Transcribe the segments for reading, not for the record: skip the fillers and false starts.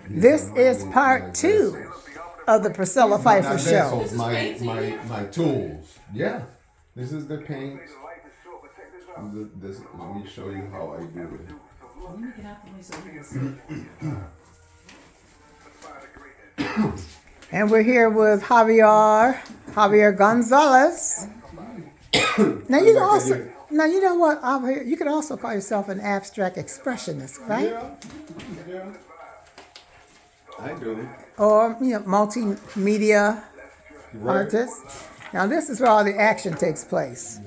This is part two of the Priscilla Phifer show. Vessels, my tools. Yeah, this is the paint. Let me show you how I do it. Let me get out the way so you can see. And we're here with Javier Gonzalez. Now you can also, now you know what, Javier, you can also call yourself an abstract expressionist, right? Yeah, I do. Or multimedia artist. Now this is where all the action takes place.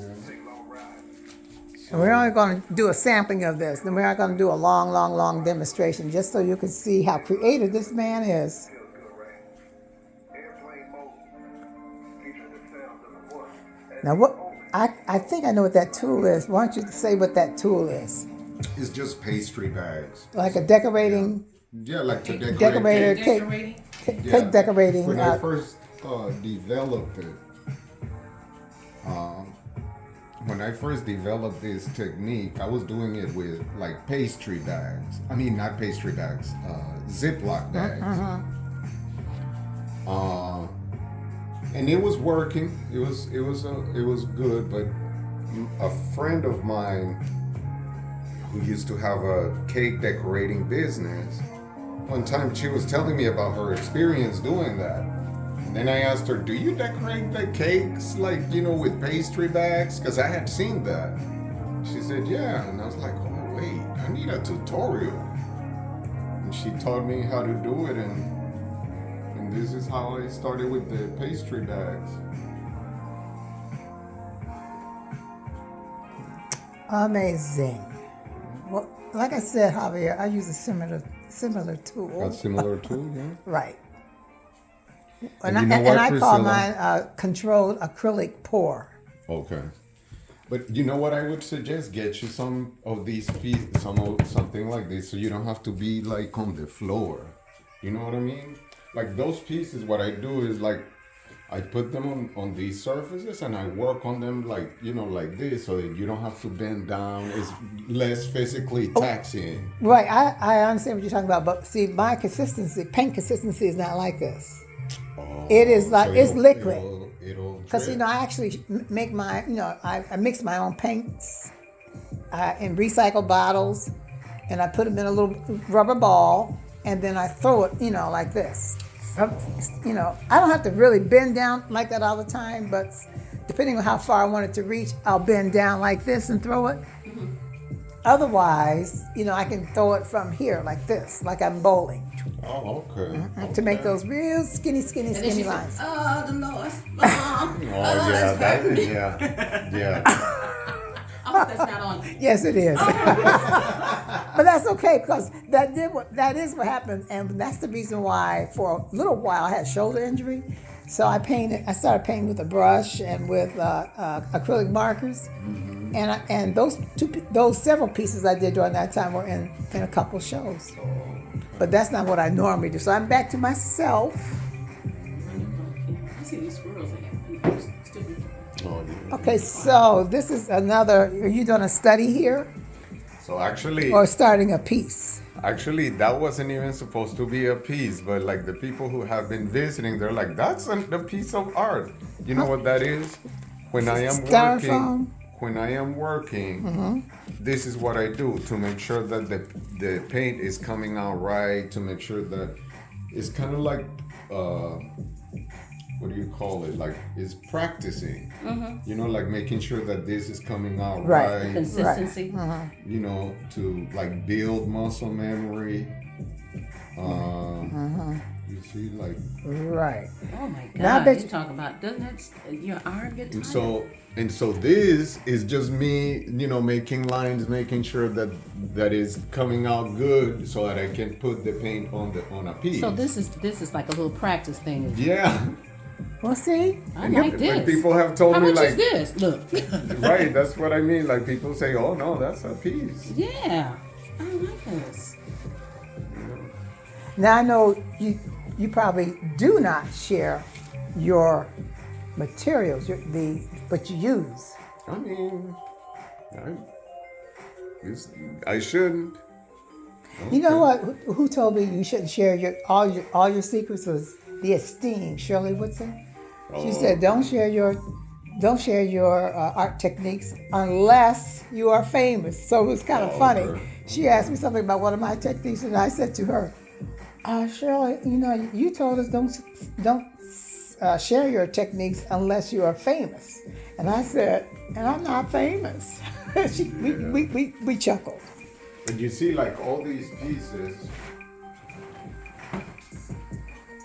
And we're only going to do a sampling of this. Then we're not going to do a long demonstration, just so you can see how creative this man is. Now what I think I know what that tool is. Why don't you say what that tool is? It's just pastry bags. Like a decorating. Yeah, like to decorate Decorator cake. Decorating. Cake decorating. When I first developed it, when I first developed this technique, I was doing it with like pastry bags. I mean, not pastry bags, Ziploc bags. And it was working. It was good. But a friend of mine who used to have a cake decorating business, one time she was telling me about her experience doing that. And then I asked her, do you decorate the cakes with pastry bags? Because I had seen that. She said, yeah. And I was like, oh, wait, I need a tutorial. And she taught me how to do it. And this is how I started with the pastry bags. Amazing. Well, like I said, Javier, I use a similar tool. A similar tool, yeah. Right. And I call Priscilla? mine controlled acrylic pour. Okay. But you know what I would suggest? Get you some of these pieces, something like this, so you don't have to be like on the floor. You know what I mean? Like those pieces, what I do is like, I put them on these surfaces and I work on them like this, so that you don't have to bend down. It's less physically taxing. Right, I understand what you're talking about, but see, my paint consistency is not like this. Oh, It is like, so it's liquid. It'll Because, drip. I actually make my, I mix my own paints in recycled bottles, and I put them in a little rubber ball, and then I throw it, like this. I don't have to really bend down like that all the time, but depending on how far I want it to reach, I'll bend down like this and throw it. Mm-hmm. Otherwise, I can throw it from here like this, like I'm bowling. Oh, okay. Mm-hmm. To make those real skinny lines. Oh, the Lord. Yeah. I hope that's not on you. Yes, it is. But that's okay, because that is what happened, and that's the reason why for a little while I had shoulder injury. So I started painting with a brush and with acrylic markers, and those several pieces I did during that time were in a couple shows. But that's not what I normally do. So I'm back to myself. I see these squirrels again. Okay, so this is another. Are you doing a study here, So actually, or starting a piece? that wasn't even supposed to be a piece, but like the people who have been visiting, they're like, that's a piece of art. You know what that is? When I am Styrofoam? working, this is what I do to make sure that the paint is coming out right, to make sure that it's kind of like, what do you call it? Like, it's practicing. Like making sure that this is coming out right. Consistency. Right. To like build muscle memory. You see, like. Right. Oh my God! Now I bet you talk about, doesn't your arm get tired? And so this is just me, making lines, making sure that is coming out good, so that I can put the paint on a piece. So this is like a little practice thing. Yeah. Well, see, I like this. When people have told How me much like, is this? Look. right, that's what I mean. Like people say, oh no, that's a piece. Yeah, I like this. now I know you probably do not share your materials, what you use. I mean, I shouldn't. You know what? Who told me you shouldn't share all your secrets? Was the esteemed Shirley Woodson. She said, don't share your art techniques unless you are famous. So it was kind of funny. Okay. She asked me something about one of my techniques, and I said to her, Shirley, you told us don't share your techniques unless you are famous. And I said, and I'm not famous. We chuckled. And you see, like all these pieces,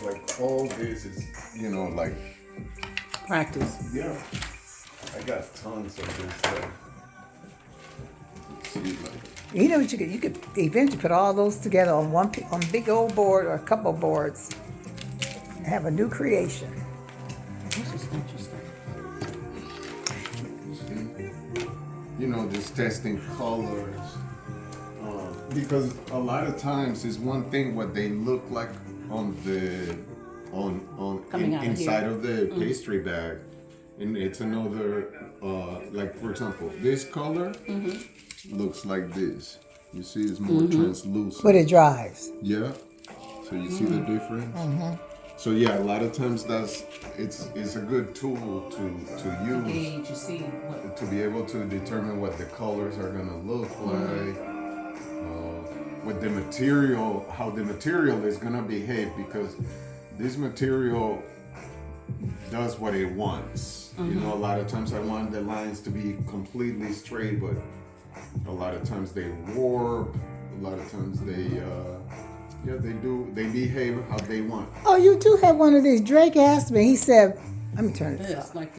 like all this is, like, Practice. yeah. I got tons of this stuff. See, like, You know what you could eventually put all those together on on a big old board or a couple boards and have a new creation. This is interesting. just testing colors. Because a lot of times it's one thing what they look like on the Coming out of inside here. of the pastry bag, and it's another like for example this color looks like this. You see, it's more translucent. But it dries. Yeah. So you see the difference. So yeah, a lot of times it's a good tool to use Gauge, you see what. to be able to determine what the colors are gonna look like, what the material, how the material is gonna behave, because this material does what it wants. A lot of times I want the lines to be completely straight, but a lot of times they warp. A lot of times they behave how they want. Oh, you do have one of these. Drake asked me. He said, "Let me turn this This, off." like